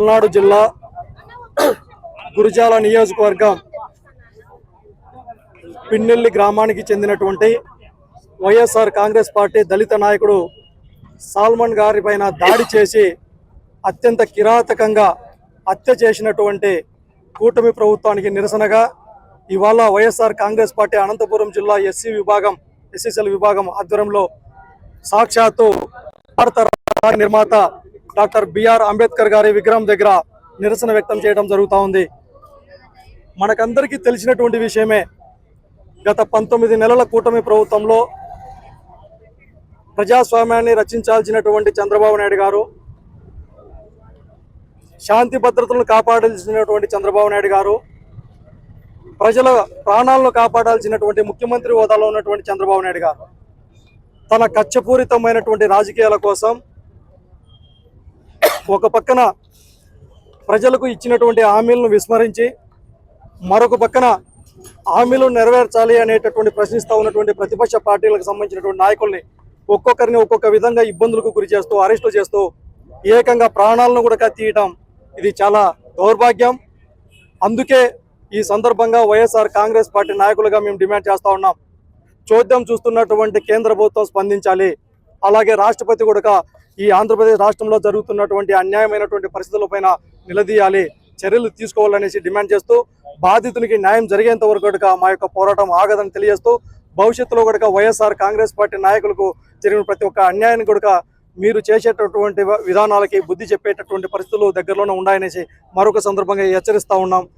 పల్నాడు జిల్లా గురజాల నియోజకవర్గం పిన్నెల్లి గ్రామానికి చెందినటువంటి వైఎస్ఆర్ కాంగ్రెస్ పార్టీ దళిత నాయకుడు సాల్మన్ గారి పైన దాడి చేసి అత్యంత కిరాతకంగా హత్య చేసినటువంటి కూటమి ప్రభుత్వానికి నిరసనగా ఇవాళ వైఎస్ఆర్ కాంగ్రెస్ పార్టీ అనంతపురం జిల్లా ఎస్సీసీఎల్ విభాగం ఆధ్వర్యంలో సాక్షాత్తు భారత రాజ్యాంగ నిర్మాత డాక్టర్ బిఆర్ అంబేద్కర్ గారి విగ్రహం దగ్గర నిరసన వ్యక్తం చేయడం జరుగుతూ ఉంది. మనకందరికీ తెలిసినటువంటి విషయమే, గత 19 నెలల కూటమి ప్రభుత్వంలో ప్రజాస్వామ్యాన్ని రక్షించాల్సినటువంటి చంద్రబాబు నాయుడు గారు, శాంతి భద్రతలను కాపాడాల్సినటువంటి చంద్రబాబు నాయుడు గారు, ప్రజల ప్రాణాలను కాపాడాల్సినటువంటి ముఖ్యమంత్రి హోదాలో ఉన్నటువంటి చంద్రబాబు నాయుడు గారు తన కక్షపూరితమైనటువంటి రాజకీయాల కోసం ఒక పక్కన ప్రజలకు ఇచ్చినటువంటి హామీలను విస్మరించి మరొక పక్కన హామీలు నెరవేర్చాలి అనేటటువంటి ప్రశ్నిస్తూ ఉన్నటువంటి ప్రతిపక్ష పార్టీలకు సంబంధించినటువంటి నాయకుల్ని ఒక్కొక్కరిని ఒక్కొక్క విధంగా ఇబ్బందులకు గురి చేస్తూ అరెస్టు చేస్తూ ఏకంగా ప్రాణాలను కూడా తీయటం ఇది చాలా దౌర్భాగ్యం. అందుకే ఈ సందర్భంగా వైఎస్ఆర్ కాంగ్రెస్ పార్టీ నాయకులుగా మేము డిమాండ్ చేస్తూ ఉన్నాం. చోద్యం చూస్తున్నటువంటి కేంద్ర ప్రభుత్వం స్పందించాలి. అలాగే రాష్ట్రపతి కూడా ఈ ఆంధ్రప్రదేశ్ రాష్ట్రంలో జరుగుతున్నటువంటి అన్యాయమైనటువంటి పరిస్థితులపైన నిలదీయాలి, చర్యలు తీసుకోవాలనేసి డిమాండ్ చేస్తూ బాధితునికి న్యాయం జరిగేంత వరకు కూడా మా యొక్క పోరాటం ఆగదని తెలియజేస్తూ భవిష్యత్తులో కూడా వైఎస్ఆర్ కాంగ్రెస్ పార్టీ నాయకులకు జరిగిన ప్రతి ఒక్క అన్యాయాన్ని కూడా మీరు చేసేటటువంటి విధానాలకి బుద్ధి చెప్పేటటువంటి పరిస్థితులు దగ్గరలోనే ఉన్నాయనేసి మరొక సందర్భంగా హెచ్చరిస్తూ ఉన్నాం.